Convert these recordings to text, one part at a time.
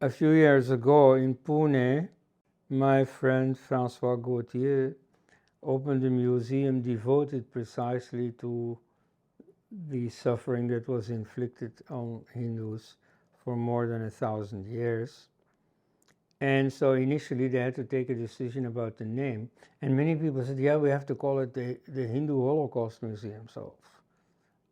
A few years ago in Pune, my friend Francois Gautier opened a museum devoted precisely to the suffering that was inflicted on Hindus for more than 1,000 years. And so initially they had to take a decision about the name. And many people said, yeah, we have to call it the Hindu Holocaust Museum. So,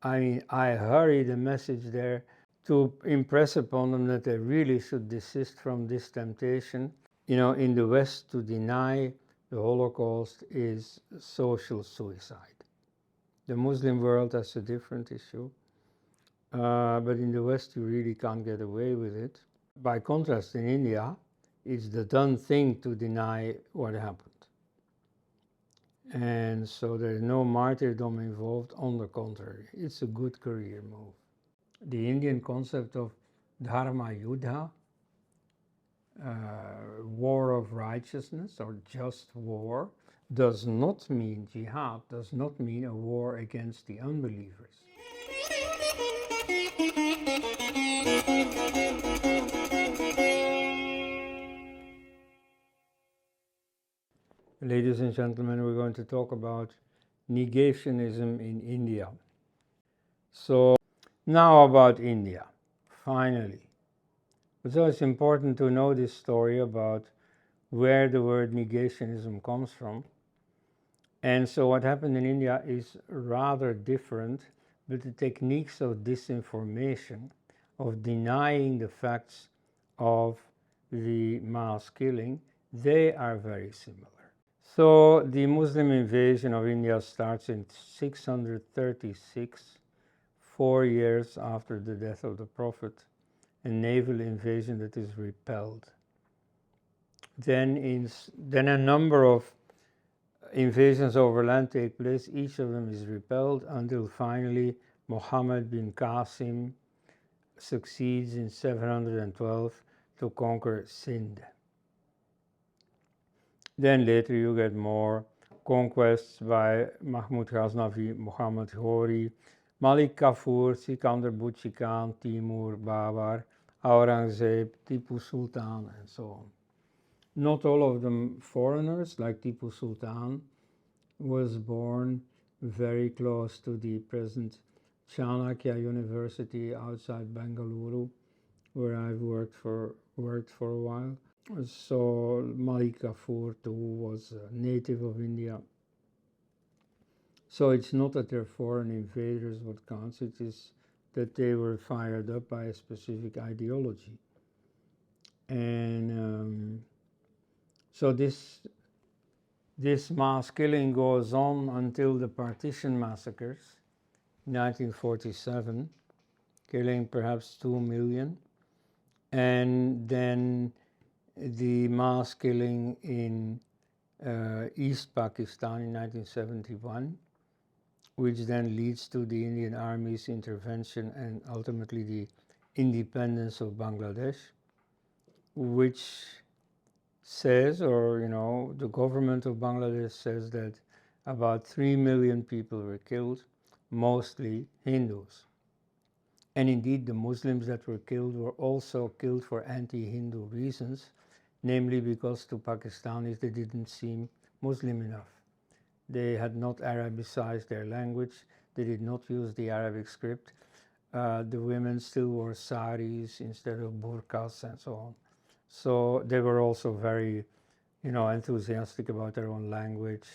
I mean, I hurried a message there to impress upon them that they really should desist from this temptation. You know, in the West, to deny the Holocaust is social suicide. The Muslim world has a different issue. But in the West, you really can't get away with it. By contrast, in India, it's the done thing to deny what happened. And so there's no martyrdom involved, on the contrary. It's a good career move. The Indian concept of dharma yuddha, war of righteousness or just war, does not mean jihad, does not mean a war against the unbelievers. Ladies and gentlemen, we're going to talk about negationism in India. So now about India, finally. So it's important to know this story about where the word negationism comes from. And so what happened in India is rather different, but the techniques of disinformation, of denying the facts of the mass killing, they are very similar. So the Muslim invasion of India starts in 636, 4 years after the death of the Prophet, a naval invasion that is repelled. Then a number of invasions over land take place, each of them is repelled until finally Mohammed bin Qasim succeeds in 712 to conquer Sindh. Then later you get more conquests by Mahmud Ghaznavi, Muhammad Ghori, Malik Kafur, Sikandar Butschi Khan, Timur, Babar, Aurangzeb, Tipu Sultan, and so on. Not all of them foreigners, like Tipu Sultan was born very close to the present Chanakya University outside Bengaluru, where I've worked for a while. So Malik Kafur too was a native of India. So it's not that they're foreign invaders what counts, it is that they were fired up by a specific ideology. And so this mass killing goes on until the Partition massacres in 1947, killing perhaps 2 million. And then the mass killing in East Pakistan in 1971, which then leads to the Indian Army's intervention and ultimately the independence of Bangladesh, which says, or the government of Bangladesh says that about 3 million people were killed, mostly Hindus. And indeed the Muslims that were killed were also killed for anti-Hindu reasons, namely because to Pakistanis they didn't seem Muslim enough. They had not Arabicized their language, they did not use the Arabic script. The women still wore saris instead of burqas and so on. So they were also very, enthusiastic about their own language,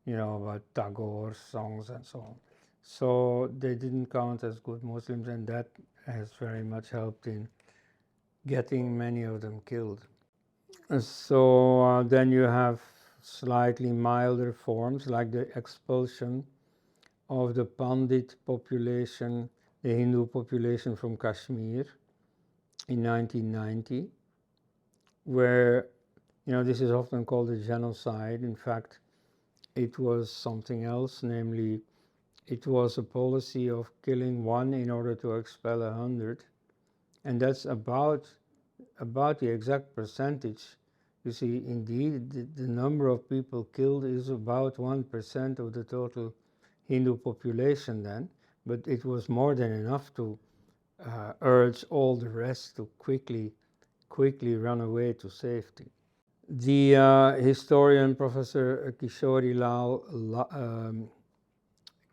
about Tagore songs and so on. So they didn't count as good Muslims, and that has very much helped in getting many of them killed. So then you have slightly milder forms like the expulsion of the Pandit population, the Hindu population from Kashmir in 1990, where, this is often called a genocide. In fact, it was something else, namely, it was a policy of killing one in order to expel 100, and that's about the exact percentage. You see, indeed, the number of people killed is about 1% of the total Hindu population then, but it was more than enough to urge all the rest to quickly quickly run away to safety. The historian Professor Kishore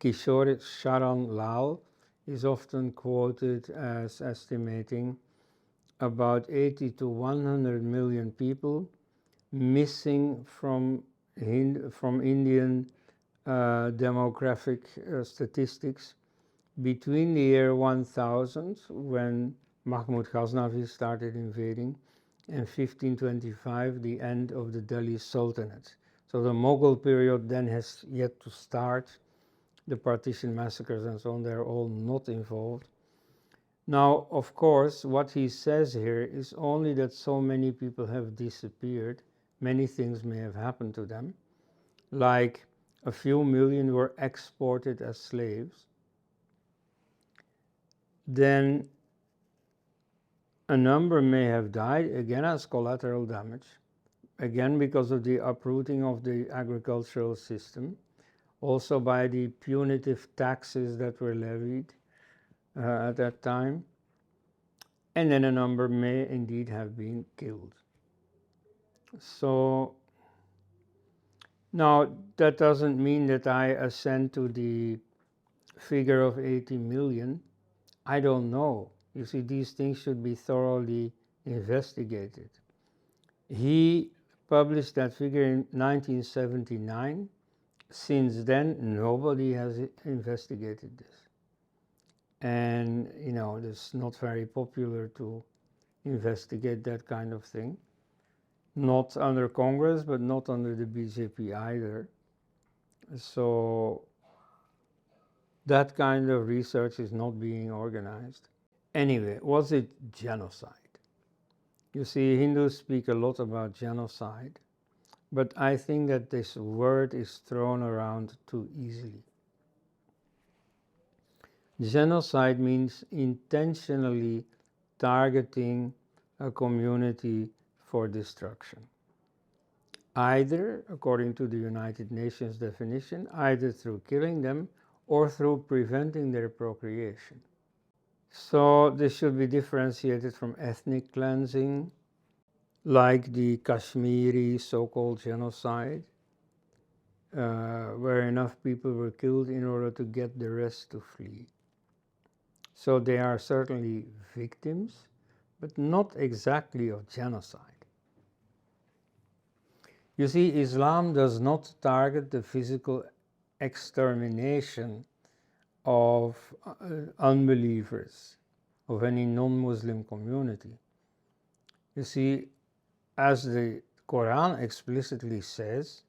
Sharan Lal is often quoted as estimating about 80 to 100 million people missing from Indian demographic statistics between the year 1000, when Mahmud Ghaznavi started invading, and 1525, the end of the Delhi Sultanate. So the Mughal period then has yet to start. The Partition massacres and so on, they're all not involved. Now, of course, what he says here is only that so many people have disappeared. Many things may have happened to them, like a few million were exported as slaves. Then a number may have died, again as collateral damage, again because of the uprooting of the agricultural system, also by the punitive taxes that were levied at that time, and then a number may indeed have been killed. So now that doesn't mean that I assent to the figure of 80 million. I don't know. You see, these things should be thoroughly investigated. He published that figure in 1979. Since then, nobody has investigated this. And, it's not very popular to investigate that kind of thing. Not under Congress, but not under the BJP either. So that kind of research is not being organized. Anyway, was it genocide? You see, Hindus speak a lot about genocide, but I think that this word is thrown around too easily. Genocide means intentionally targeting a community for destruction. Either, according to the United Nations definition, either through killing them or through preventing their procreation. So this should be differentiated from ethnic cleansing, like the Kashmiri so-called genocide, where enough people were killed in order to get the rest to flee. So they are certainly victims, but not exactly of genocide. You see, Islam does not target the physical extermination of unbelievers, of any non-Muslim community. You see, as the Quran explicitly says,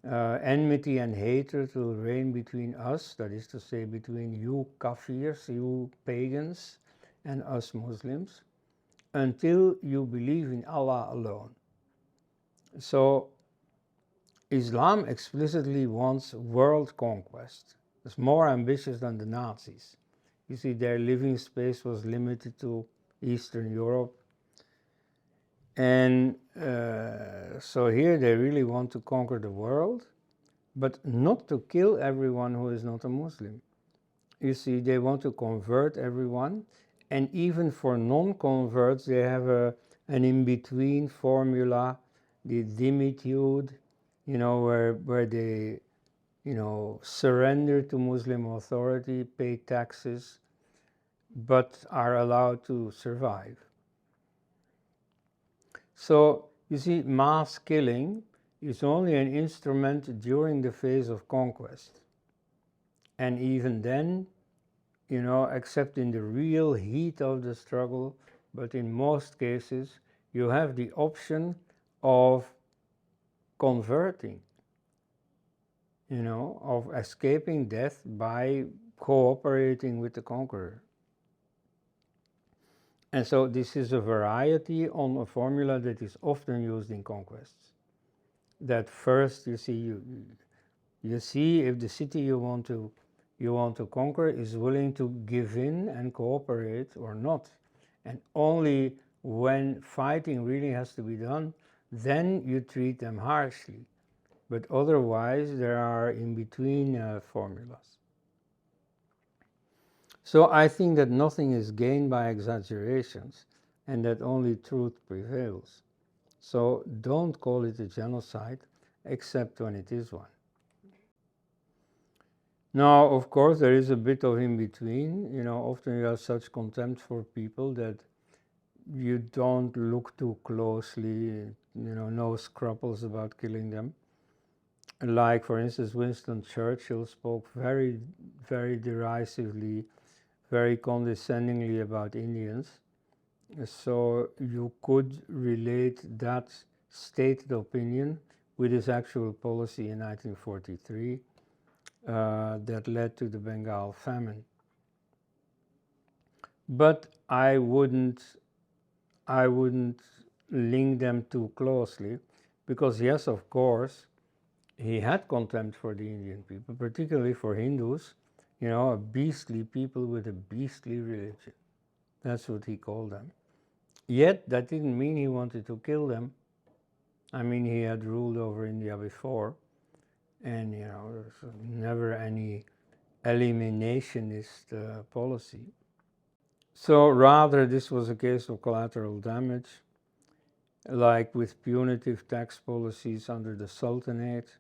enmity and hatred will reign between us, that is to say, between you kafirs, you pagans, and us Muslims, until you believe in Allah alone. So, Islam explicitly wants world conquest. It's more ambitious than the Nazis. You see, their living space was limited to Eastern Europe. And so here they really want to conquer the world, but not to kill everyone who is not a Muslim. You see, they want to convert everyone, and even for non-converts, they have an in-between formula, the dhimmi, where they, surrender to Muslim authority, pay taxes, but are allowed to survive. So, you see, mass killing is only an instrument during the phase of conquest. And even then, except in the real heat of the struggle, but in most cases, you have the option of converting, of escaping death by cooperating with the conqueror. And so this is a variety on a formula that is often used in conquests. That first, you see if the city you want to conquer is willing to give in and cooperate or not. And only when fighting really has to be done, then you treat them harshly. But otherwise, there are in-between formulas. So I think that nothing is gained by exaggerations, and that only truth prevails. So don't call it a genocide, except when it is one. Now, of course, there is a bit of in between. Often you have such contempt for people that you don't look too closely, no scruples about killing them. Like, for instance, Winston Churchill spoke very, very derisively, very condescendingly about Indians. So you could relate that stated opinion with his actual policy in 1943 that led to the Bengal famine. But I wouldn't link them too closely, because yes, of course, he had contempt for the Indian people, particularly for Hindus, a beastly people with a beastly religion. That's what he called them. Yet that didn't mean he wanted to kill them. I mean, he had ruled over India before, and there's never any eliminationist policy. So rather, this was a case of collateral damage, like with punitive tax policies under the Sultanate,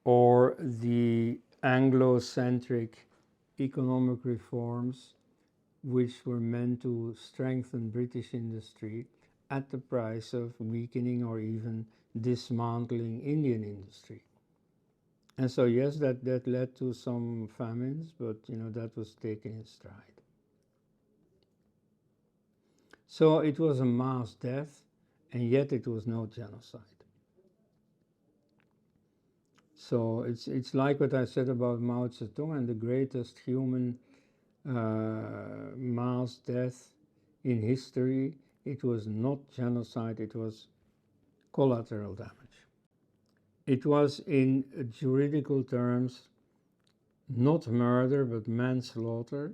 or the Anglo-centric economic reforms which were meant to strengthen British industry at the price of weakening or even dismantling Indian industry. And so yes, that led to some famines, but that was taken in stride. So it was a mass death, and yet it was no genocide. So it's like what I said about Mao Zedong, and the greatest human mass death in history. It was not genocide, it was collateral damage. It was, in juridical terms, not murder but manslaughter,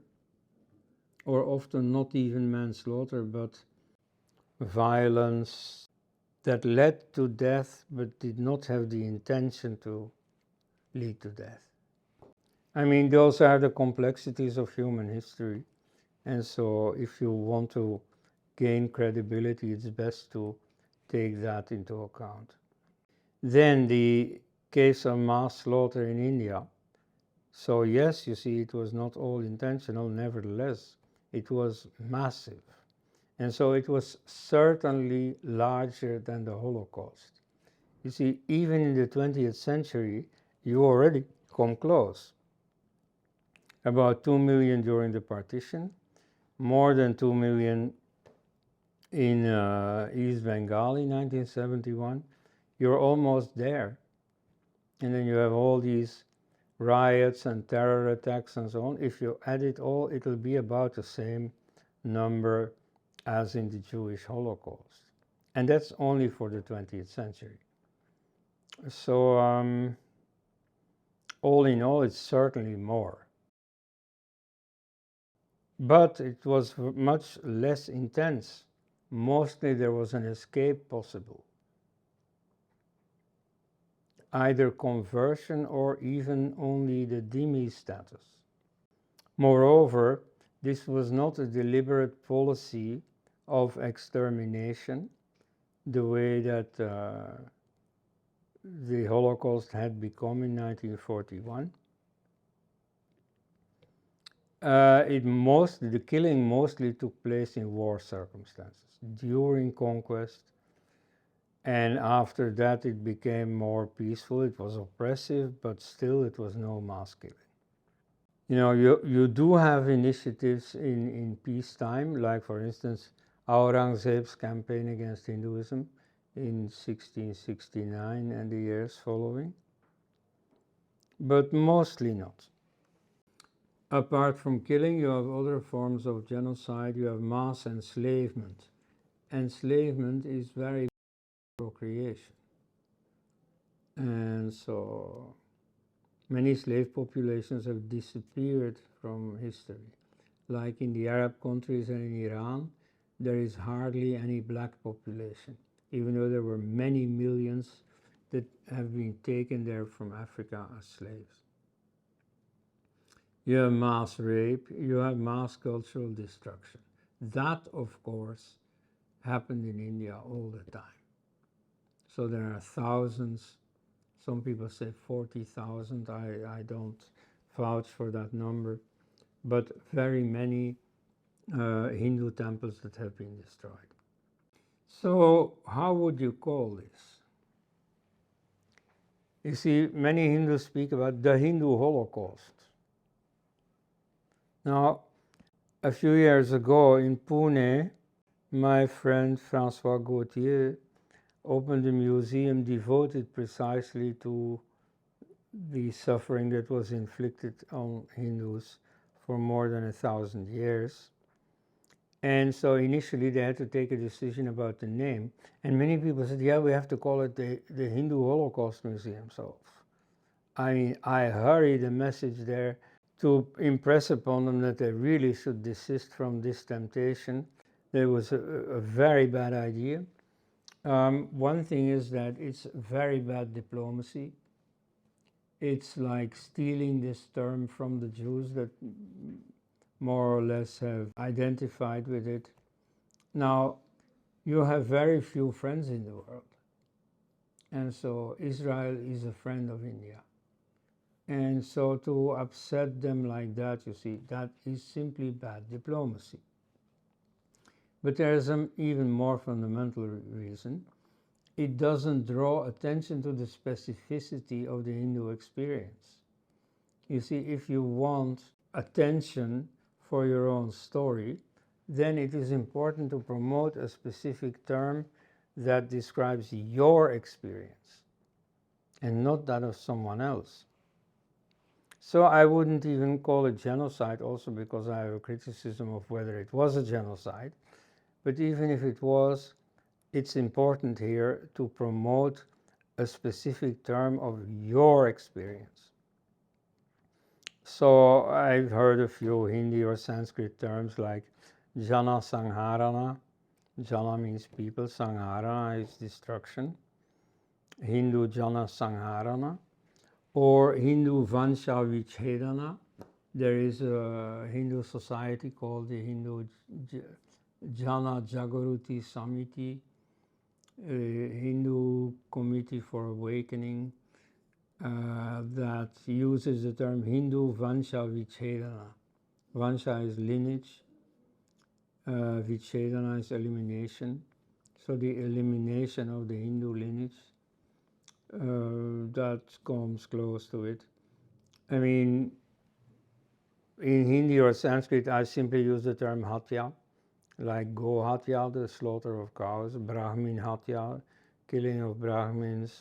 or often not even manslaughter but violence that led to death but did not have the intention to lead to death. I mean, those are the complexities of human history, and so if you want to gain credibility, it's best to take that into account. Then the case of mass slaughter in India. So yes, you see, it was not all intentional, nevertheless, it was massive. And so it was certainly larger than the Holocaust. You see, even in the 20th century, you already come close. About 2 million during the partition, more than 2 million in East Bengal in 1971. You're almost there. And then you have all these riots and terror attacks and so on. If you add it all, it'll be about the same number as in the Jewish Holocaust. And that's only for the 20th century. So all in all, it's certainly more. But it was much less intense. Mostly there was an escape possible. Either conversion or even only the dhimmi status. Moreover, this was not a deliberate policy of extermination, the way that the Holocaust had become in 1941. The killing mostly took place in war circumstances, during conquest, and after that it became more peaceful. It was oppressive, but still it was no mass killing. You do have initiatives in peacetime, like for instance Aurangzeb's campaign against Hinduism in 1669 and the years following, but mostly not. Apart from killing, you have other forms of genocide. You have mass enslavement. Enslavement is very procreation, and so many slave populations have disappeared from history. Like in the Arab countries and in Iran, there is hardly any black population, even though there were many millions that have been taken there from Africa as slaves. You have mass rape, you have mass cultural destruction. That, of course, happened in India all the time. So there are thousands, some people say 40,000, I don't vouch for that number, but very many Hindu temples that have been destroyed. So how would you call this? You see, many Hindus speak about the Hindu Holocaust. Now, a few years ago in Pune, my friend Francois Gautier opened a museum devoted precisely to the suffering that was inflicted on Hindus for more than 1,000 years. And so initially they had to take a decision about the name. And many people said, yeah, we have to call it the Hindu Holocaust Museum. So, I mean, I hurried a message there to impress upon them that they really should desist from this temptation. It was a very bad idea. One thing is that it's very bad diplomacy. It's like stealing this term from the Jews that more or less have identified with it. Now, you have very few friends in the world. And so Israel is a friend of India. And so to upset them like that, you see, that is simply bad diplomacy. But there is an even more fundamental reason. It doesn't draw attention to the specificity of the Hindu experience. You see, if you want attention for your own story, then it is important to promote a specific term that describes your experience and not that of someone else. So I wouldn't even call it genocide, also because I have a criticism of whether it was a genocide. But even if it was, it's important here to promote a specific term of your experience. So I've heard a few Hindi or Sanskrit terms like Jana Sangharana. Jana means people, Sangharana is destruction. Hindu Jana Sangharana. Or Hindu Vansha Vichedana. There is a Hindu society called the Hindu Jana Jagarati Samiti, a Hindu Committee for Awakening, that uses the term Hindu Vansha Vichedana. Vansha is lineage, Vichedana is elimination. So the elimination of the Hindu lineage, that comes close to it. I mean, in Hindi or Sanskrit, I simply use the term Hatya, like Go Hatya, the slaughter of cows, Brahmin Hatya, killing of Brahmins,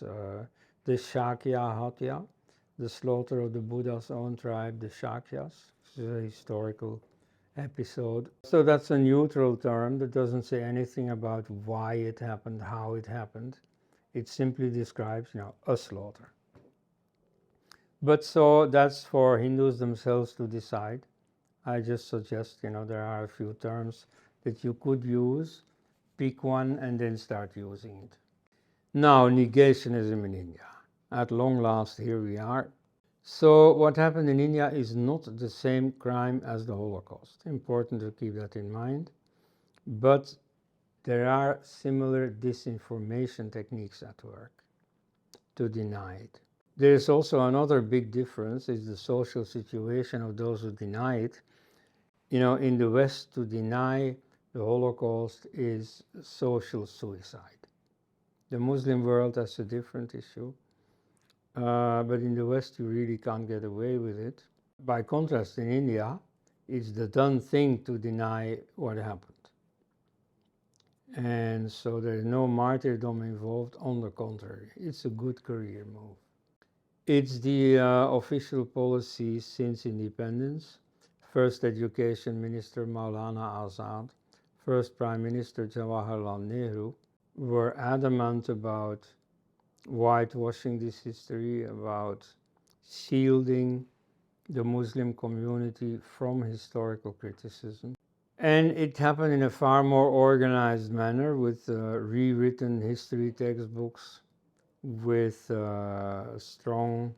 the Shakya Hatya, the slaughter of the Buddha's own tribe, the Shakyas. This is a historical episode. So that's a neutral term that doesn't say anything about why it happened, how it happened. It simply describes, a slaughter. But so that's for Hindus themselves to decide. I just suggest, there are a few terms that you could use, pick one and then start using it. Now, negationism in India. At long last, here we are. So what happened in India is not the same crime as the Holocaust. Important to keep that in mind. But there are similar disinformation techniques at work to deny it. There is also another big difference, is the social situation of those who deny it. In the West, to deny the Holocaust is social suicide. The Muslim world has a different issue, but in the West you really can't get away with it. By contrast, in India, it's the done thing to deny what happened. And so there's no martyrdom involved, on the contrary, it's a good career move. It's the official policy since independence. First Education Minister Maulana Azad, first Prime Minister Jawaharlal Nehru were adamant about whitewashing this history, about shielding the Muslim community from historical criticism. And it happened in a far more organized manner with rewritten history textbooks, with a strong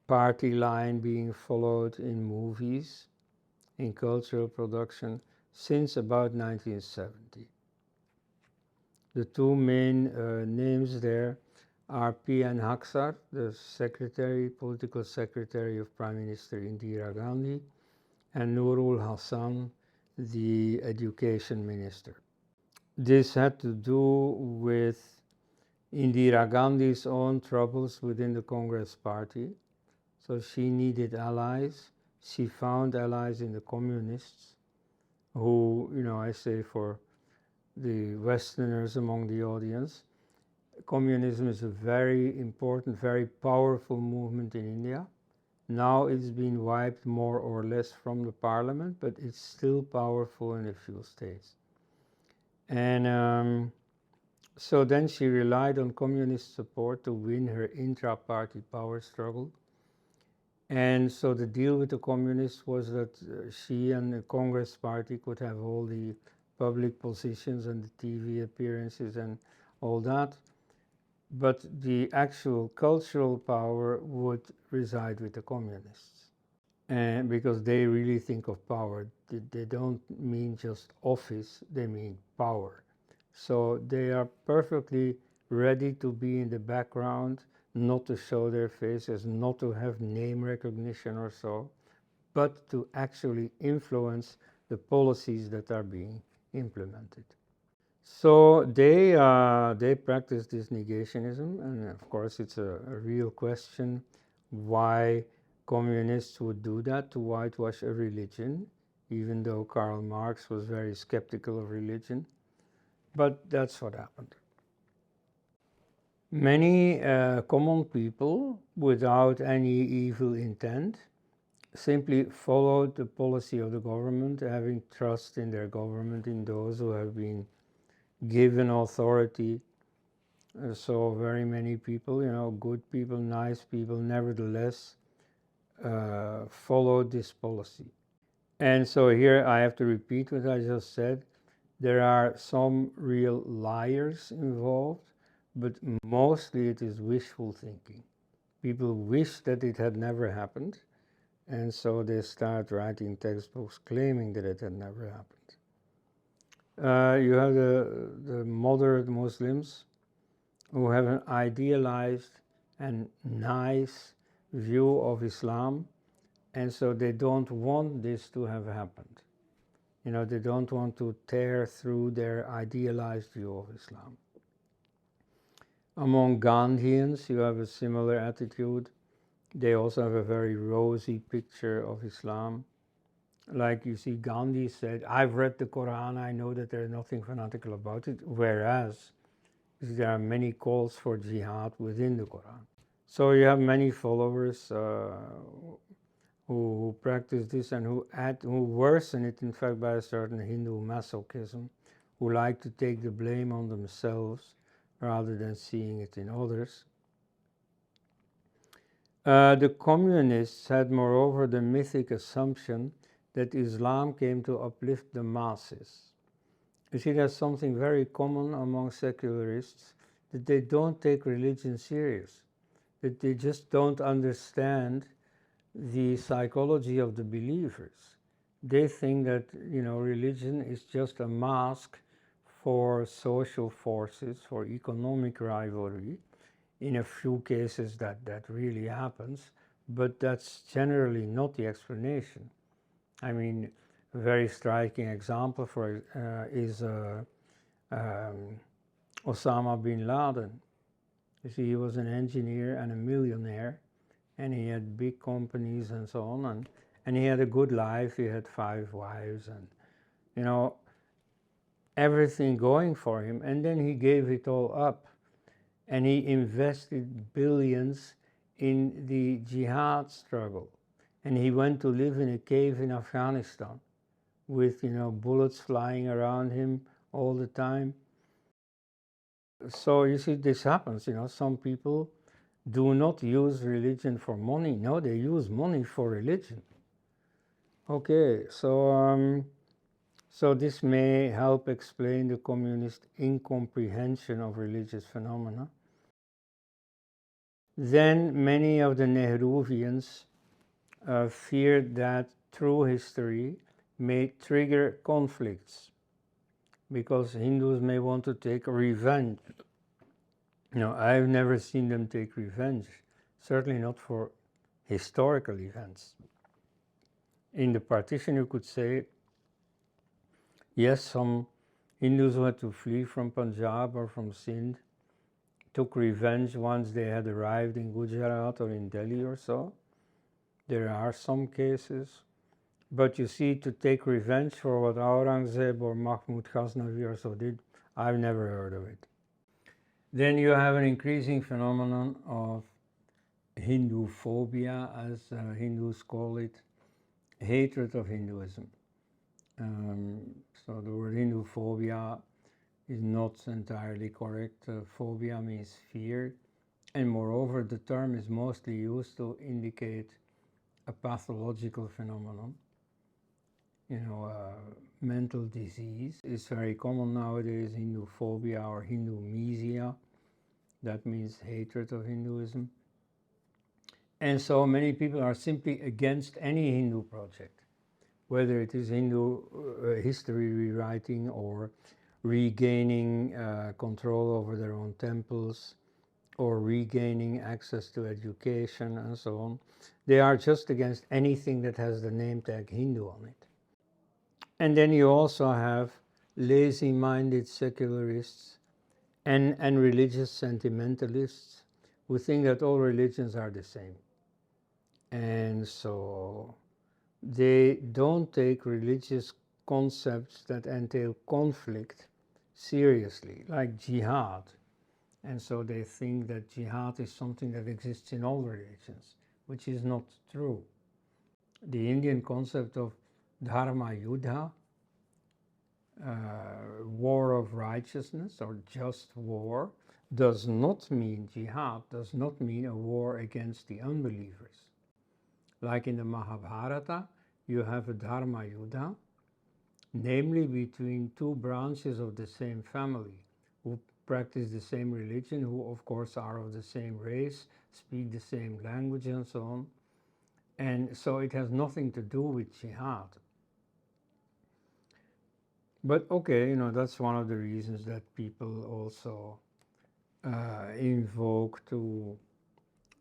party line being followed in movies, in cultural production, since about 1970. The two main names there are P.N. Haksar, the political secretary of Prime Minister Indira Gandhi, and Nurul Hassan, the education minister. This had to do with Indira Gandhi's own troubles within the Congress party. So she needed allies. She found allies in the communists, who, I say for the Westerners among the audience, communism is a very important, very powerful movement in India. Now it's been wiped more or less from the parliament, but it's still powerful in a few states. And so then she relied on communist support to win her intra-party power struggle. And so the deal with the communists was that she and the Congress party could have all the public positions and the TV appearances and all that, but the actual cultural power would reside with the communists. And because they really think of power, they don't mean just office, they mean power. So they are perfectly ready to be in the background, not to show their faces, not to have name recognition or so, but to actually influence the policies that are being implemented. So they practice this negationism, and of course it's a real question why communists would do that, to whitewash a religion, even though Karl Marx was very skeptical of religion. But that's what happened. Many common people, without any evil intent, simply followed the policy of the government, having trust in their government, in those who have been given authority. So very many people, good people, nice people, nevertheless followed this policy. And so here I have to repeat what I just said. There are some real liars involved, but mostly it is wishful thinking. People wish that it had never happened, and so they start writing textbooks claiming that it had never happened. You have the moderate Muslims who have an idealized and nice view of Islam, and so they don't want this to have happened. They don't want to tear through their idealized view of Islam. Among Gandhians, you have a similar attitude. They also have a very rosy picture of Islam. Like you see, Gandhi said, I've read the Quran, I know that there's nothing fanatical about it, whereas there are many calls for jihad within the Quran. So you have many followers who practice this and who worsen it, in fact, by a certain Hindu masochism, who like to take the blame on themselves rather than seeing it in others. The communists had, moreover, the mythic assumption that Islam came to uplift the masses. You see, there's something very common among secularists, that they don't take religion serious, that they just don't understand the psychology of the believers. They think that, religion is just a mask for social forces, for economic rivalry. In a few cases that really happens, but that's generally not the explanation. I mean, a very striking example is Osama bin Laden. You see, he was an engineer and a millionaire, and he had big companies and so on, and he had a good life. He had 5 wives and, everything going for him, and then he gave it all up. And he invested billions in the jihad struggle. And he went to live in a cave in Afghanistan with, bullets flying around him all the time. So you see, this happens, some people do not use religion for money. No, they use money for religion. Okay, so this may help explain the communist incomprehension of religious phenomena. Then many of the Nehruvians feared that true history may trigger conflicts because Hindus may want to take revenge. I've never seen them take revenge, certainly not for historical events. In the partition, you could say, yes, some Hindus who had to flee from Punjab or from Sindh took revenge once they had arrived in Gujarat or in Delhi or so. There are some cases. But you see, to take revenge for what Aurangzeb or Mahmud Ghaznavi or so did, I've never heard of it. Then you have an increasing phenomenon of Hindu phobia, as Hindus call it, hatred of Hinduism. So the word Hindu phobia is not entirely correct. Phobia means fear, and moreover the term is mostly used to indicate a pathological phenomenon. Mental disease is very common nowadays, Hindu phobia or Hindumesia. That means hatred of Hinduism. And so many people are simply against any Hindu project, whether it is Hindu history rewriting or regaining control over their own temples or regaining access to education and so on. They are just against anything that has the name tag Hindu on it. And then you also have lazy-minded secularists and religious sentimentalists who think that all religions are the same. And so they don't take religious concepts that entail conflict seriously, like jihad. And so they think that jihad is something that exists in all religions, which is not true. The Indian concept of dharma yuddha, war of righteousness or just war, does not mean jihad, does not mean a war against the unbelievers. Like in the Mahabharata, you have a dharma yuddha, namely between two branches of the same family who practice the same religion, who of course are of the same race, speak the same language and so on. And so it has nothing to do with jihad. But okay, that's one of the reasons that people also invoke to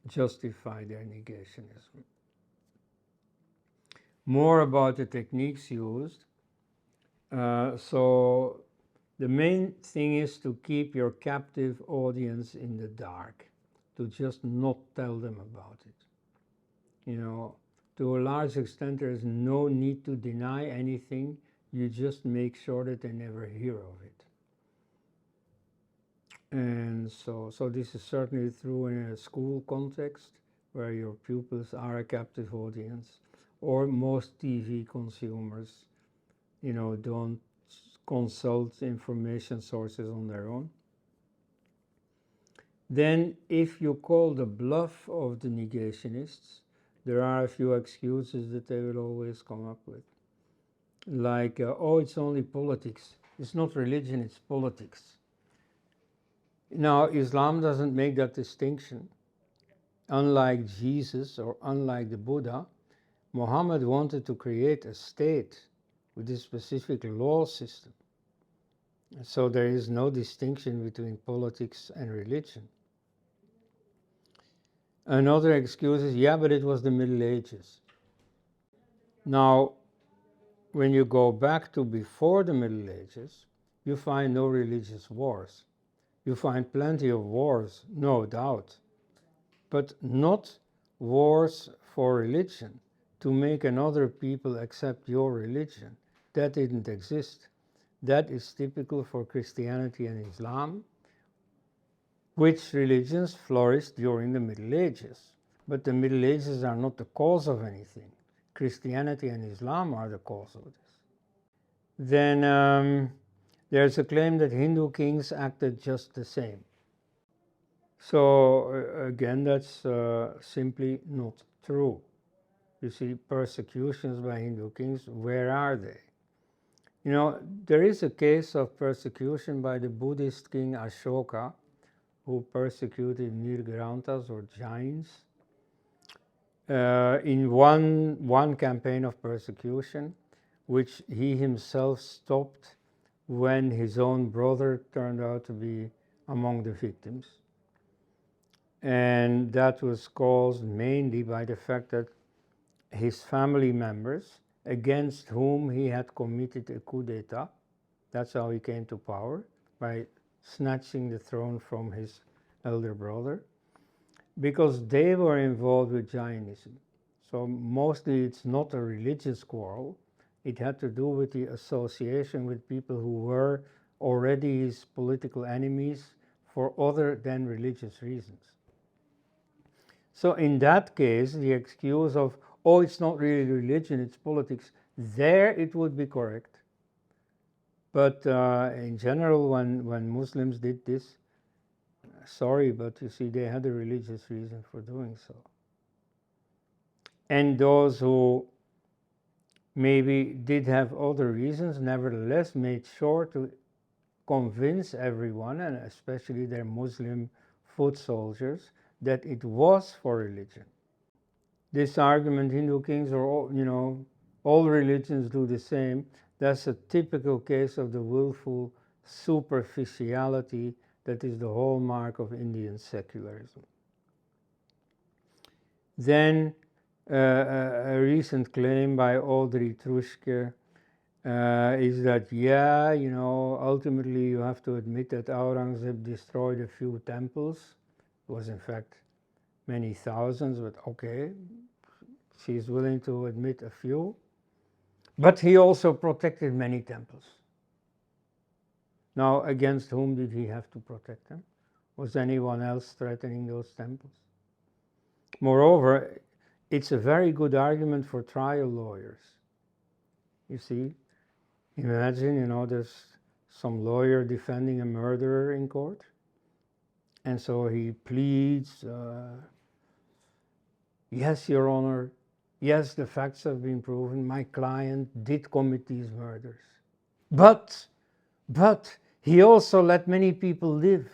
justify their negationism. More about the techniques used. So the main thing is to keep your captive audience in the dark, to just not tell them about it. To a large extent, there is no need to deny anything. You just make sure that they never hear of it. And so this is certainly true in a school context where your pupils are a captive audience, or most TV consumers, don't consult information sources on their own. Then if you call the bluff of the negationists, there are a few excuses that they will always come up with. Like, oh, it's only politics. It's not religion, it's politics. Now, Islam doesn't make that distinction. Unlike Jesus or unlike the Buddha, Muhammad wanted to create a state with a specific law system. So there is no distinction between politics and religion. Another excuse is, yeah, but it was the Middle Ages. Now, when you go back to before the Middle Ages, you find no religious wars. You find plenty of wars, no doubt, but not wars for religion, to make another people accept your religion. That didn't exist. That is typical for Christianity and Islam, which religions flourished during the Middle Ages. But the Middle Ages are not the cause of anything. Christianity and Islam are the cause of this. Then there's a claim that Hindu kings acted just the same. So again, that's simply not true. You see, persecutions by Hindu kings, where are they? There is a case of persecution by the Buddhist king Ashoka, who persecuted Nirgranthas or Jains. In one campaign of persecution, which he himself stopped when his own brother turned out to be among the victims. And that was caused mainly by the fact that his family members, against whom he had committed a coup d'etat, that's how he came to power, by snatching the throne from his elder brother, because they were involved with Jainism. So mostly it's not a religious quarrel. It had to do with the association with people who were already his political enemies for other than religious reasons. So in that case, the excuse of, oh, it's not really religion, it's politics, there it would be correct. But in general, when Muslims did this, sorry, but you see, they had a religious reason for doing so. And those who maybe did have other reasons, nevertheless made sure to convince everyone, and especially their Muslim foot soldiers, that it was for religion. This argument, Hindu kings are all, all religions do the same, that's a typical case of the willful superficiality that is the hallmark of Indian secularism. Then a recent claim by Audrey Truschke is that, ultimately you have to admit that Aurangzeb destroyed a few temples. It was in fact many thousands, but okay, she's willing to admit a few. But he also protected many temples. Now, against whom did he have to protect them? Was anyone else threatening those temples? Moreover, it's a very good argument for trial lawyers. You see, imagine, there's some lawyer defending a murderer in court, and so he pleads, yes, Your Honor, yes, the facts have been proven, my client did commit these murders. But he also let many people live.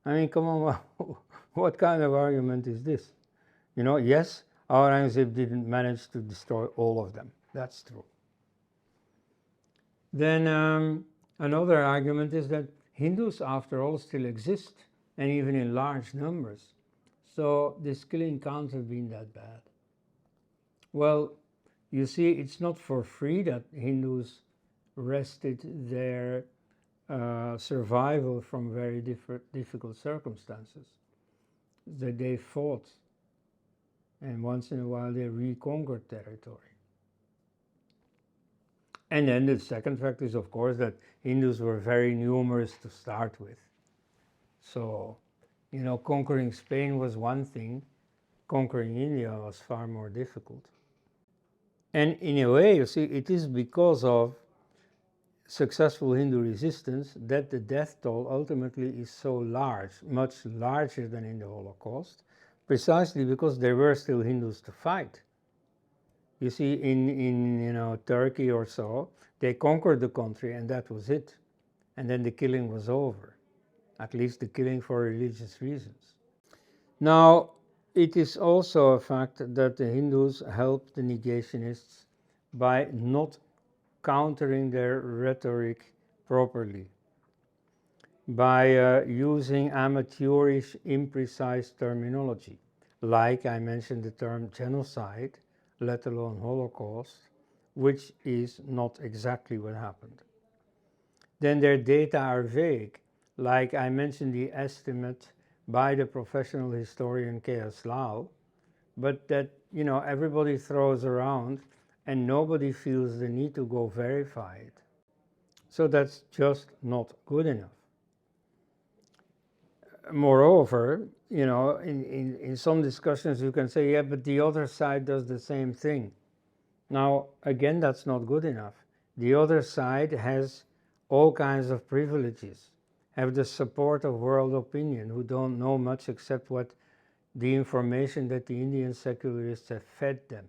I mean, come on, what kind of argument is this? Yes, Aurangzeb didn't manage to destroy all of them. That's true. Then another argument is that Hindus, after all, still exist, and even in large numbers. So this killing can't have been that bad. Well, you see, it's not for free that Hindus wrested their survival from very difficult circumstances. That they fought, and once in a while they reconquered territory. And then the second fact is, of course, that Hindus were very numerous to start with. So, conquering Spain was one thing, conquering India was far more difficult. And in a way, you see, it is because of successful Hindu resistance that the death toll ultimately is so large, much larger than in the Holocaust, precisely because there were still Hindus to fight. You see, in Turkey or so, they conquered the country and that was it. And then the killing was over, at least the killing for religious reasons. Now, it is also a fact that the Hindus helped the negationists by not countering their rhetoric properly, by using amateurish, imprecise terminology, like I mentioned the term genocide, let alone Holocaust, which is not exactly what happened. Then their data are vague, like I mentioned the estimate by the professional historian K.S. Lal, but that everybody throws around and nobody feels the need to go verify it. So that's just not good enough. Moreover, in some discussions you can say, yeah, but the other side does the same thing. Now, again, that's not good enough. The other side has all kinds of privileges, have the support of world opinion, who don't know much except what the information that the Indian secularists have fed them.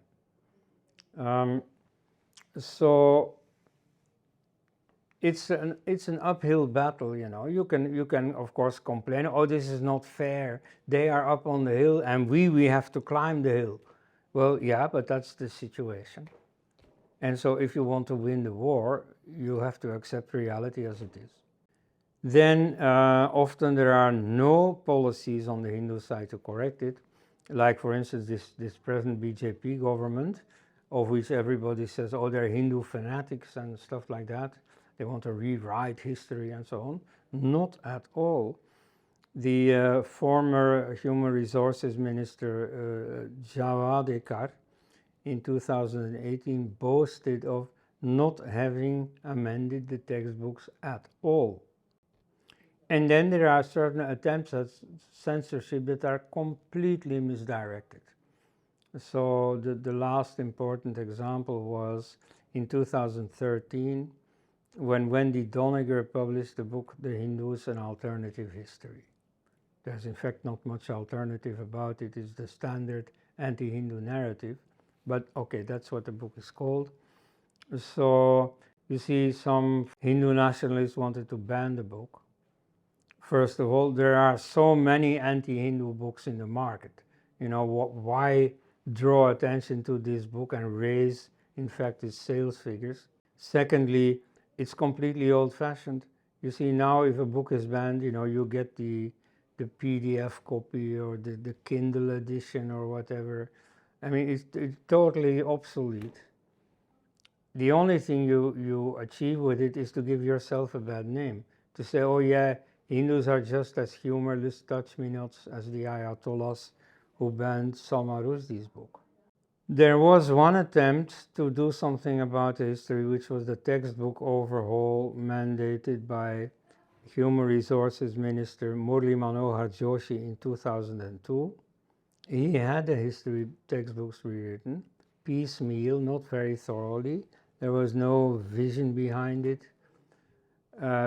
So it's an uphill battle, You can of course complain, oh, this is not fair. They are up on the hill and we have to climb the hill. Well, yeah, but that's the situation. And so if you want to win the war, you have to accept reality as it is. Then often there are no policies on the Hindu side to correct it. Like for instance this present BJP government, of which everybody says, oh, they're Hindu fanatics and stuff like that. They want to rewrite history and so on. Not at all. The former Human Resources Minister Javadekar in 2018 boasted of not having amended the textbooks at all. And then there are certain attempts at censorship that are completely misdirected. So the last important example was in 2013 when Wendy Doniger published the book The Hindus and Alternative History. There's in fact not much alternative about it. It's the standard anti-Hindu narrative. But okay, that's what the book is called. So you see some Hindu nationalists wanted to ban the book. First of all, there are so many anti-Hindu books in the market. You know, why draw attention to this book and raise, in fact, its sales figures? Secondly, it's completely old-fashioned. You see, now if a book is banned, you know, you get the PDF copy or the Kindle edition or whatever. I mean, it's totally obsolete. The only thing you achieve with it is to give yourself a bad name. To say, oh yeah, Hindus are just as humorless touch-me-nots as the Ayatollahs who banned Salman Rushdie's book. There was one attempt to do something about history, which was the textbook overhaul mandated by Human Resources Minister Murli Manohar Joshi in 2002. He had the history textbooks rewritten, piecemeal, not very thoroughly. There was no vision behind it.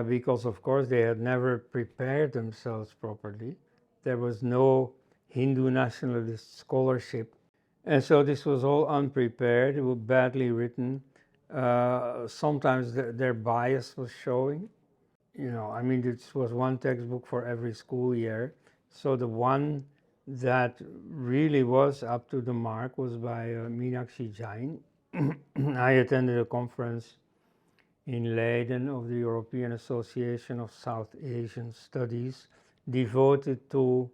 Because of course they had never prepared themselves properly. There was no Hindu nationalist scholarship. And so this was all unprepared, it was badly written. Sometimes their bias was showing. You know, I mean, this was one textbook for every school year. So the one that really was up to the mark was by Meenakshi Jain. I attended a conference in Leiden of the European Association of South Asian Studies, devoted to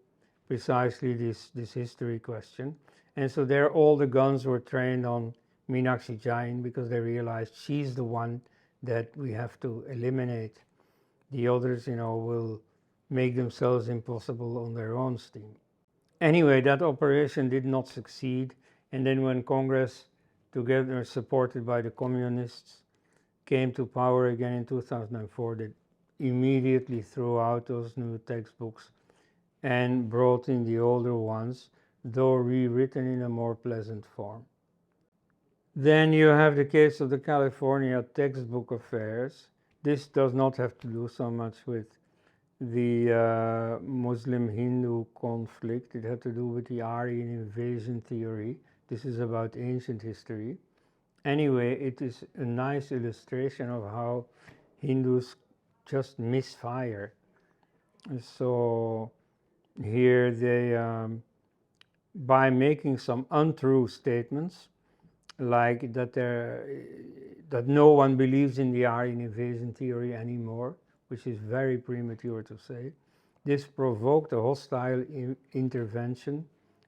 precisely this history question. And so there all the guns were trained on Meenakshi Jain because they realized she's the one that we have to eliminate. The others, you know, will make themselves impossible on their own steam. Anyway, that operation did not succeed. And then when Congress, together supported by the communists, came to power again in 2004, they immediately threw out those new textbooks and brought in the older ones, though rewritten in a more pleasant form. Then you have the case of the California textbook affairs. This does not have to do so much with the Muslim-Hindu conflict. It had to do with the Aryan invasion theory. This is about ancient history. Anyway, it is a nice illustration of how Hindus just misfire. So here they, by making some untrue statements, like that no one believes in the Aryan invasion theory anymore, which is very premature to say, this provoked a hostile intervention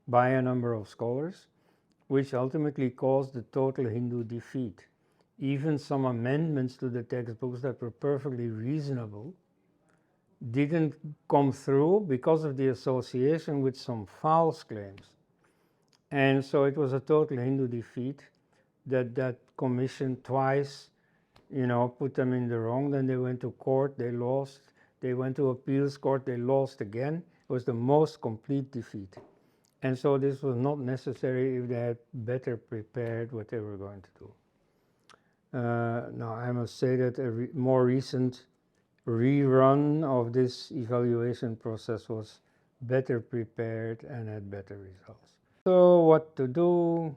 by a number of scholars, which ultimately caused the total Hindu defeat. Even some amendments to the textbooks that were perfectly reasonable didn't come through because of the association with some false claims. And so it was a total Hindu defeat that commission twice, you know, put them in the wrong. Then they went to court, they lost. They went to appeals court, they lost again. It was the most complete defeat. And so this was not necessary if they had better prepared what they were going to do. Now I must say that a more recent rerun of this evaluation process was better prepared and had better results. So what to do?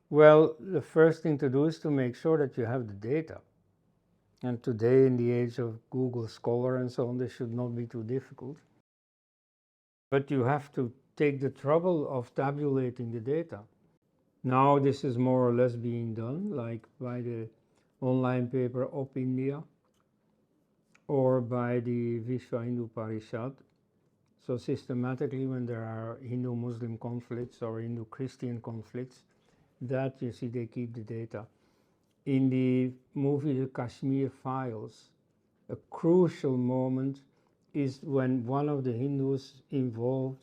Well, the first thing to do is to make sure that you have the data. And today, in the age of Google Scholar and so on, this should not be too difficult. But you have to take the trouble of tabulating the data. Now this is more or less being done, like by the online paper Op India or by the Vishwa Hindu Parishad. So systematically, when there are Hindu-Muslim conflicts or Hindu-Christian conflicts, that you see they keep the data. In the movie The Kashmir Files, a crucial moment is when one of the Hindus involved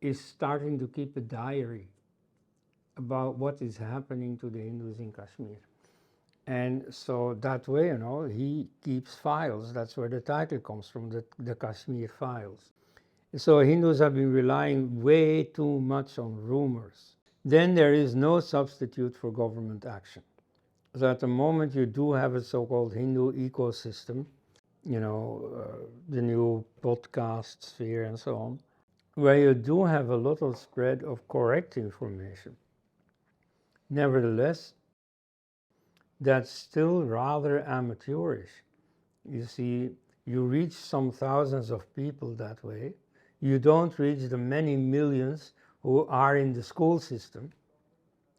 is starting to keep a diary about what is happening to the Hindus in Kashmir. And so that way, you know, he keeps files. That's where the title comes from, the Kashmir Files. So Hindus have been relying way too much on rumors. Then there is no substitute for government action. So at the moment you do have a so-called Hindu ecosystem, you know, the new podcast sphere and so on, where you do have a lot of spread of correct information. Nevertheless, that's still rather amateurish. You see, you reach some thousands of people that way. You don't reach the many millions who are in the school system,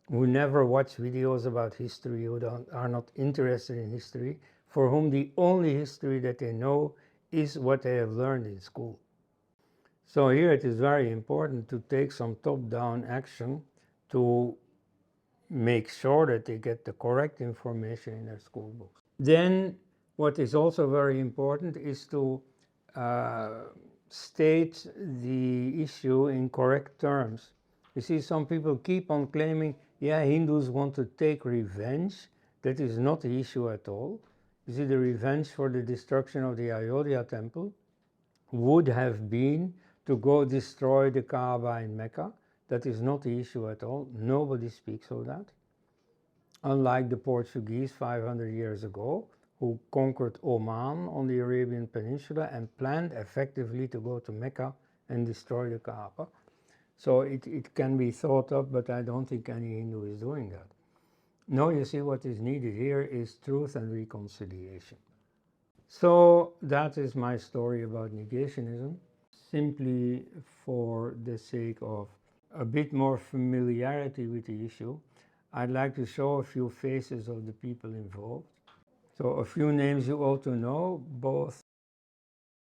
who never watch videos about history, who are not interested in history, for whom the only history that they know is what they have learned in school. So here it is very important to take some top-down action to make sure that they get the correct information in their school books. Then what is also very important is to state the issue in correct terms. You see, some people keep on claiming, yeah, Hindus want to take revenge. That is not the issue at all. You see, the revenge for the destruction of the Ayodhya temple would have been to go destroy the Kaaba in Mecca. That is not the issue at all. Nobody speaks of that. Unlike the Portuguese 500 years ago, who conquered Oman on the Arabian Peninsula and planned effectively to go to Mecca and destroy the Kaaba. So it can be thought of, but I don't think any Hindu is doing that. No, you see, what is needed here is truth and reconciliation. So that is my story about negationism, simply for the sake of a bit more familiarity with the issue. I'd like to show a few faces of the people involved. So a few names you ought to know, both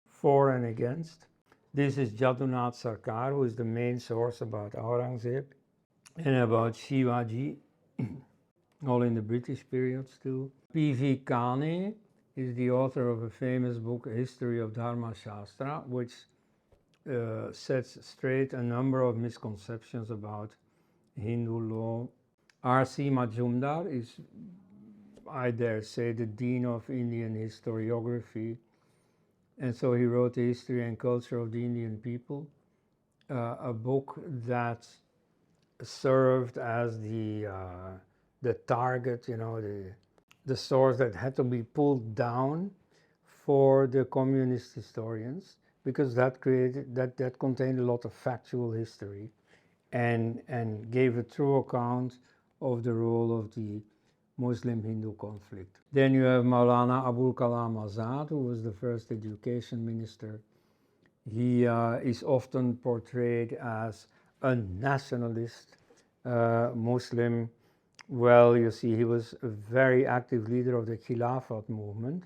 for and against. This is Jadunath Sarkar, who is the main source about Aurangzeb and about Shivaji, all in the British period still. P.V. Kane is the author of a famous book, History of Dharma Shastra, which sets straight a number of misconceptions about Hindu law. R.C. Majumdar is, I dare say, the dean of Indian historiography, and so he wrote The History and Culture of the Indian People, a book that served as the target, you know, the source that had to be pulled down for the communist historians, because that contained a lot of factual history and gave a true account of the role of the Muslim-Hindu conflict. Then you have Maulana Abul Kalam Azad, who was the first education minister. He is often portrayed as a nationalist Muslim. Well, you see, he was a very active leader of the Khilafat movement,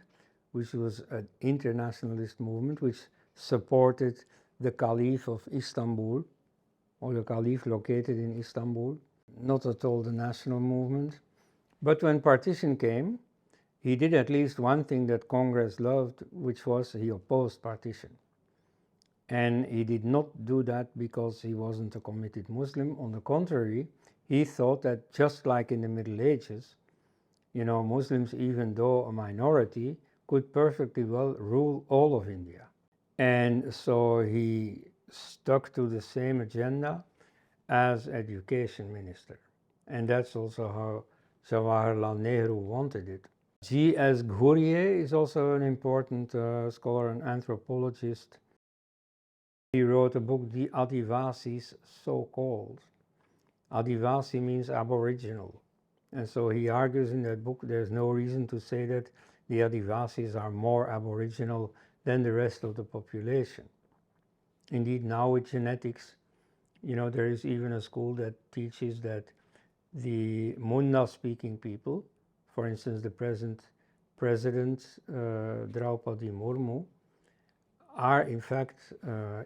which was an internationalist movement which supported the Caliph of Istanbul, or the Caliph located in Istanbul, not at all the national movement. But when partition came, he did at least one thing that Congress loved, which was he opposed partition. And he did not do that because he wasn't a committed Muslim. On the contrary, he thought that just like in the Middle Ages, you know, Muslims, even though a minority, could perfectly well rule all of India. And so he stuck to the same agenda as education minister. And that's also how Jawaharlal Nehru wanted it. G.S. Ghurye is also an important scholar and anthropologist. He wrote a book, The Adivasis, so-called. Adivasi means aboriginal. And so he argues in that book there's no reason to say that the Adivasis are more aboriginal than the rest of the population. Indeed, now with genetics, you know, there is even a school that teaches that the Munda-speaking people, for instance, the present president, Draupadi Murmu, are in fact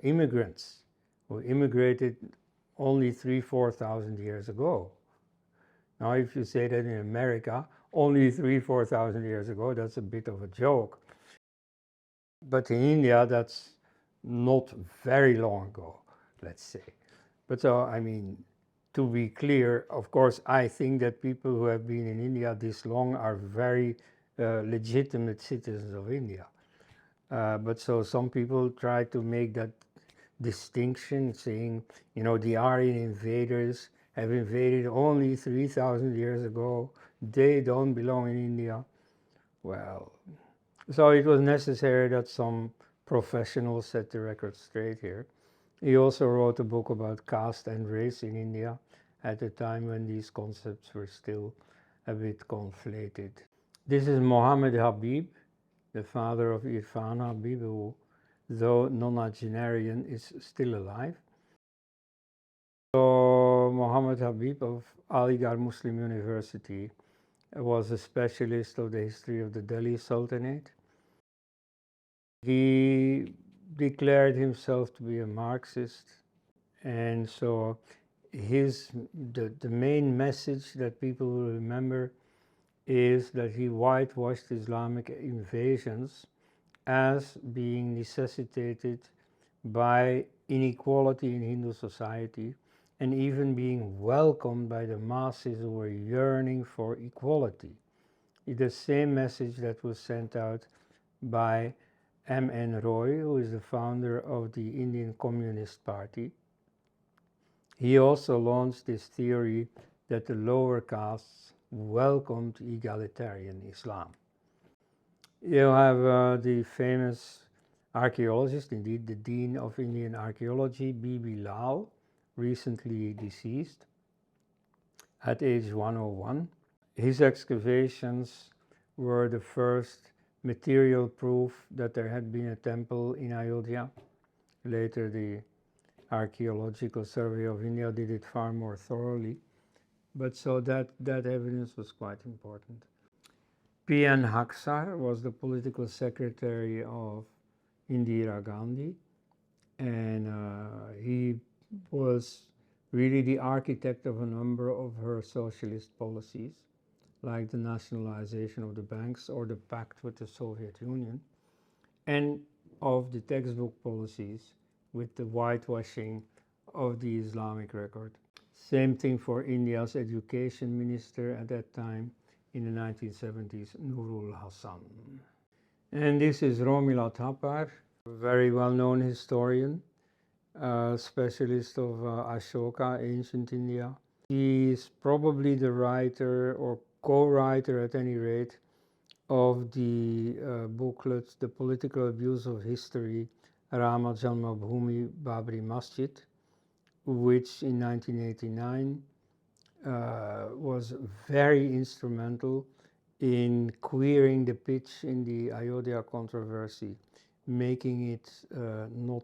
immigrants who immigrated only 4,000 years ago. Now, if you say that in America, only 4,000 years ago, that's a bit of a joke. But in India, that's not very long ago, let's say. But so, I mean, to be clear, of course, I think that people who have been in India this long are very legitimate citizens of India. But so some people try to make that distinction, saying, you know, the Aryan invaders have invaded only 3,000 years ago. They don't belong in India. Well, so it was necessary that some professionals set the record straight here. He also wrote a book about caste and race in India at a time when these concepts were still a bit conflated. This is Mohammed Habib, the father of Irfan Habib, who, though nonagenarian, is still alive. So Mohammed Habib of Aligarh Muslim University was a specialist of the history of the Delhi Sultanate. He declared himself to be a Marxist, and so the main message that people will remember is that he whitewashed Islamic invasions as being necessitated by inequality in Hindu society and even being welcomed by the masses who were yearning for equality. It's the same message that was sent out by M.N. Roy, who is the founder of the Indian Communist Party. He also launched this theory that the lower castes welcomed egalitarian Islam. You have the famous archaeologist, indeed the Dean of Indian Archaeology, B.B. Lal, recently deceased at age 101. His excavations were the first material proof that there had been a temple in Ayodhya. Later, the Archaeological Survey of India did it far more thoroughly, but so that evidence was quite important. P.N. Haksar was the political secretary of Indira Gandhi, and he was really the architect of a number of her socialist policies, like the nationalization of the banks or the pact with the Soviet Union, and of the textbook policies with the whitewashing of the Islamic record. Same thing for India's education minister at that time in the 1970s, Nurul Hassan. And this is Romila Thapar, a very well-known historian, specialist of Ashoka, ancient India. He is probably the writer or co-writer at any rate of the booklet, The Political Abuse of History, Rama Janmabhoomi Babri Masjid, which in 1989 was very instrumental in queering the pitch in the Ayodhya controversy, making it not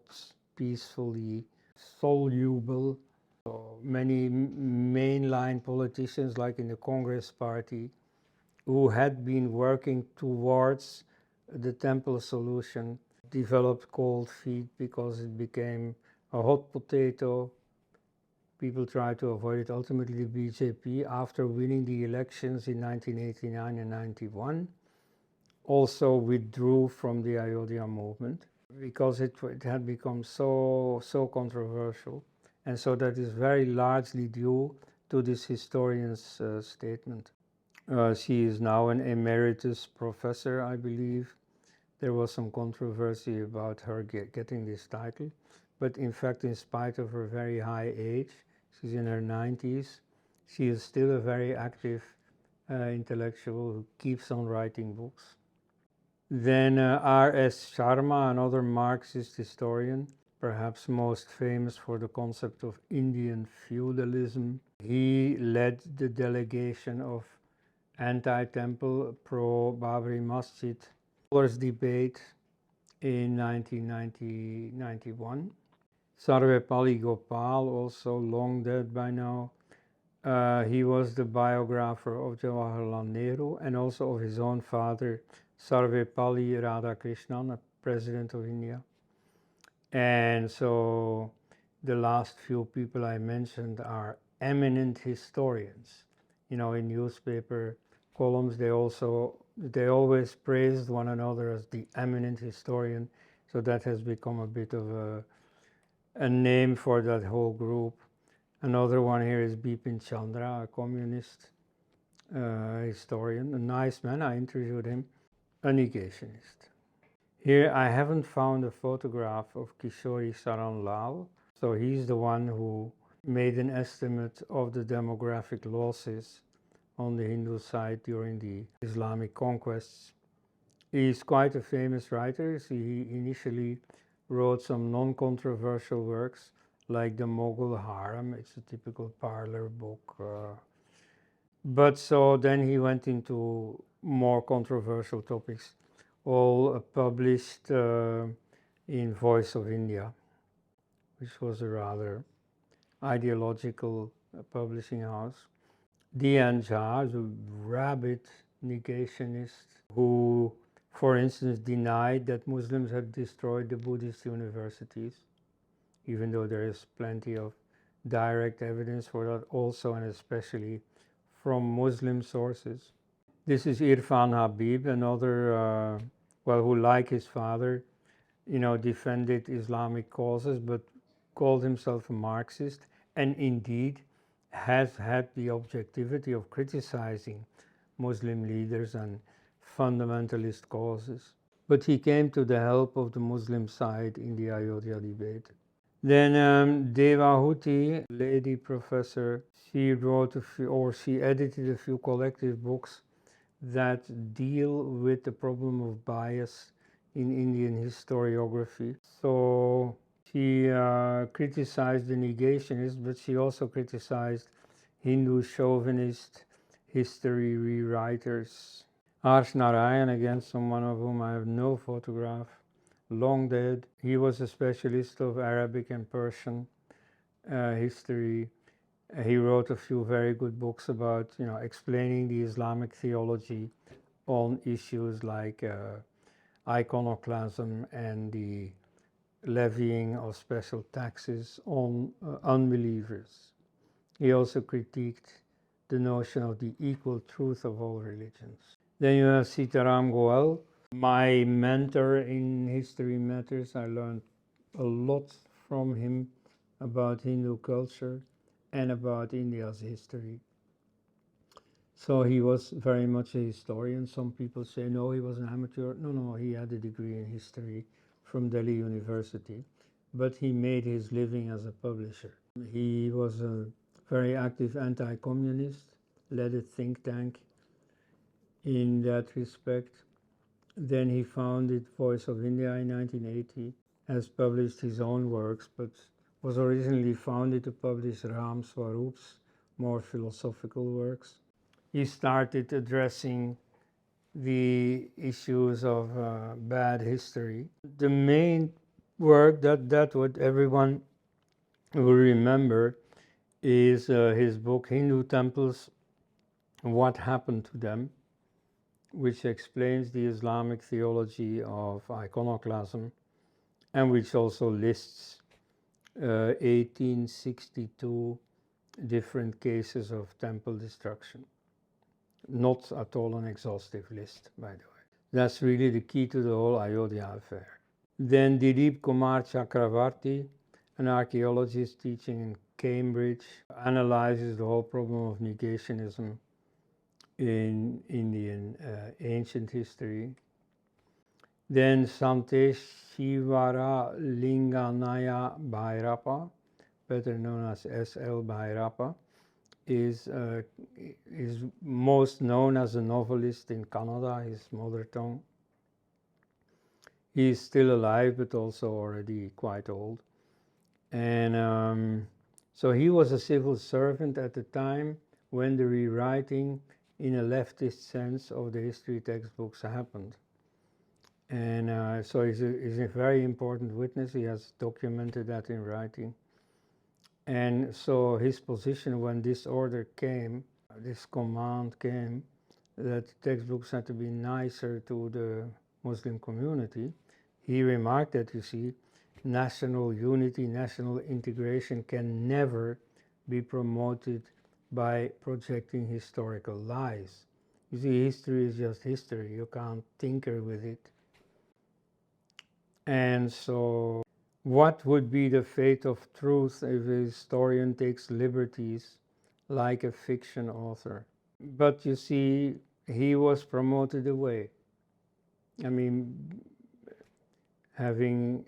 peacefully soluble. So many mainline politicians, like in the Congress party, who had been working towards the temple solution, developed cold feet because it became a hot potato. People tried to avoid it. Ultimately, the BJP, after winning the elections in 1989 and 91, also withdrew from the Ayodhya movement because it had become so controversial. And so that is very largely due to this historian's statement. She is now an emeritus professor, I believe. There was some controversy about her getting this title, but in fact, in spite of her very high age, she's in her 90s, she is still a very active intellectual who keeps on writing books. Then R.S. Sharma, another Marxist historian, perhaps most famous for the concept of Indian feudalism. He led the delegation of anti-temple pro-Babri Masjid debate in 1990-91. Sarvepalli Gopal, also long dead by now, He was the biographer of Jawaharlal Nehru and also of his own father, Sarvepalli Radhakrishnan, a president of India. And so the last few people I mentioned are eminent historians. You know, in newspaper columns, they always praised one another as the eminent historian. So that has become a bit of a name for that whole group. Another one here is Bipin Chandra, a communist historian, a nice man. I interviewed him, a negationist. Here I haven't found a photograph of Kishori Saran Lal. So he's the one who made an estimate of the demographic losses on the Hindu side during the Islamic conquests. He's quite a famous writer. He initially wrote some non-controversial works like the Mughal Harem. It's a typical parlor book. But so then he went into more controversial topics, all published in Voice of India, which was a rather ideological publishing house. D.N. Jha is a rabid negationist who, for instance, denied that Muslims had destroyed the Buddhist universities, even though there is plenty of direct evidence for that also, and especially from Muslim sources. This is Irfan Habib, another, who like his father, defended Islamic causes, but called himself a Marxist, and indeed has had the objectivity of criticizing Muslim leaders and fundamentalist causes. But he came to the help of the Muslim side in the Ayodhya debate. Then Devahuti, lady professor, she wrote she edited a few collective books that deal with the problem of bias in Indian historiography. So she criticized the negationists, but she also criticized Hindu chauvinist history rewriters. Harsh Narayan, again, someone of whom I have no photograph, long dead. He was a specialist of Arabic and Persian history. He wrote a few very good books about, explaining the Islamic theology on issues like iconoclasm and the levying of special taxes on unbelievers. He also critiqued the notion of the equal truth of all religions. Then you have Sitaram Goel, my mentor in history matters. I learned a lot from him about Hindu culture and about India's history. So he was very much a historian. Some people say, no, he was an amateur. No, he had a degree in history from Delhi University, but he made his living as a publisher. He was a very active anti-communist, led a think tank in that respect. Then he founded Voice of India in 1980, has published his own works, but was originally founded to publish Ram Swaroop's more philosophical works. He started addressing the issues of bad history. The main work that what everyone will remember is his book Hindu Temples, What Happened to Them, which explains the Islamic theology of iconoclasm and which also lists 1862 different cases of temple destruction. Not at all an exhaustive list, by the way. That's really the key to the whole Ayodhya affair. Then Dilip Kumar Chakravarti, an archaeologist teaching in Cambridge, analyzes the whole problem of negationism in Indian ancient history. Then Santesh Shivara Linganaya Bhairappa, better known as S.L. Bhairappa, is most known as a novelist in Kannada, his mother tongue. He is still alive, but also already quite old. And so he was a civil servant at the time when the rewriting in a leftist sense of the history textbooks happened. And so he's a very important witness. He has documented that in writing. And so his position when this order came, this command came, that textbooks had to be nicer to the Muslim community, he remarked that, you see, national unity, national integration can never be promoted by projecting historical lies. You see, history is just history. You can't tinker with it. And so, what would be the fate of truth if a historian takes liberties like a fiction author? But you see, he was promoted away. I mean, having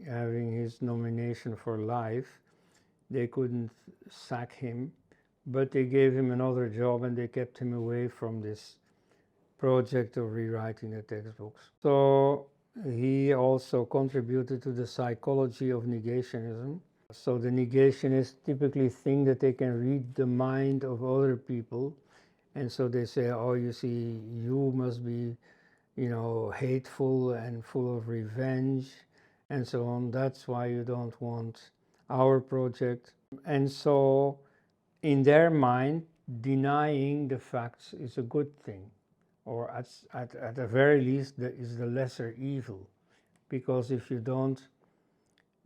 his nomination for life, they couldn't sack him, but they gave him another job and they kept him away from this project of rewriting the textbooks. So he also contributed to the psychology of negationism. So the negationists typically think that they can read the mind of other people, and so they say, oh, you see, you must be, hateful and full of revenge and so on. That's why you don't want our project. And so in their mind, denying the facts is a good thing, or at the very least, that is the lesser evil. Because if you don't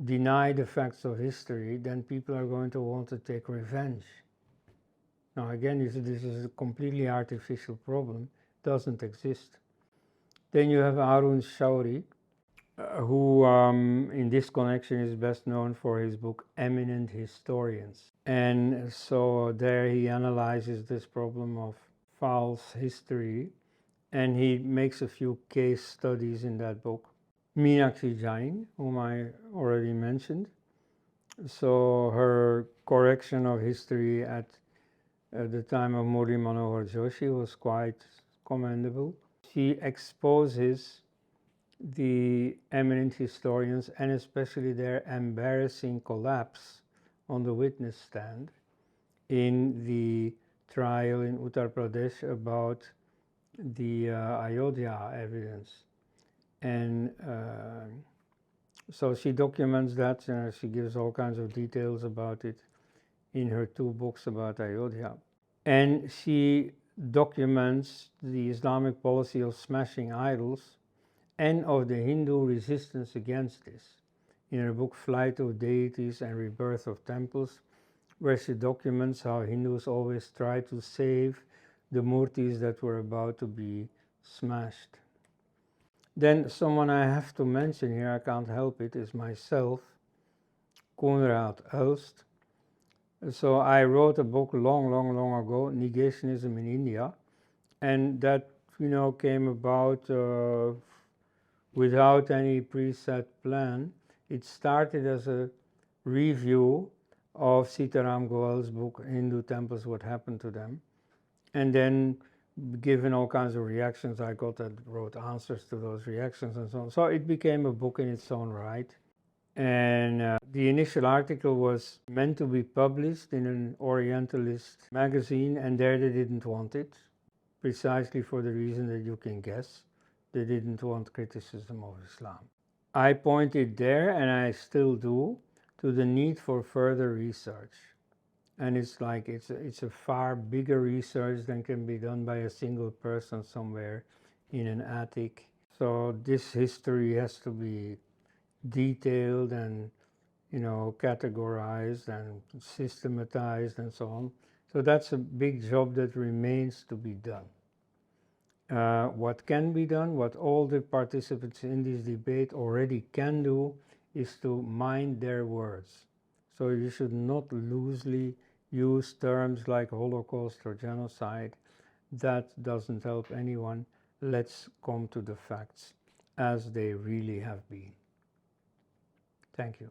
deny the facts of history, then people are going to want to take revenge. Now again, this is a completely artificial problem, doesn't exist. Then you have Arun Shauri, who in this connection is best known for his book Eminent Historians. And so there he analyzes this problem of false history, and he makes a few case studies in that book. Meenakshi Jain, whom I already mentioned. So her correction of history at the time of Murli Manohar Joshi was quite commendable. She exposes the eminent historians and especially their embarrassing collapse on the witness stand in the trial in Uttar Pradesh about the Ayodhya evidence. And so she documents that, she gives all kinds of details about it in her two books about Ayodhya. And she documents the Islamic policy of smashing idols and of the Hindu resistance against this in her book Flight of Deities and Rebirth of Temples, where she documents how Hindus always try to save the murtis that were about to be smashed. Then someone I have to mention here, I can't help it, is myself, Koenraad Elst. So I wrote a book long ago, Negationism in India, and that came about without any preset plan. It started as a review of Sitaram Goel's book, Hindu Temples, What Happened to Them. And then, given all kinds of reactions I got, I wrote answers to those reactions and so on. So it became a book in its own right. And the initial article was meant to be published in an Orientalist magazine, and there they didn't want it, precisely for the reason that you can guess. They didn't want criticism of Islam. I pointed there, and I still do, to the need for further research. And it's like it's a far bigger research than can be done by a single person somewhere in an attic. So this history has to be detailed and categorized and systematized and so on. So that's a big job that remains to be done. What can be done, what all the participants in this debate already can do, is to mind their words. So you should not loosely use terms like Holocaust or genocide. That doesn't help anyone. Let's come to the facts as they really have been. Thank you.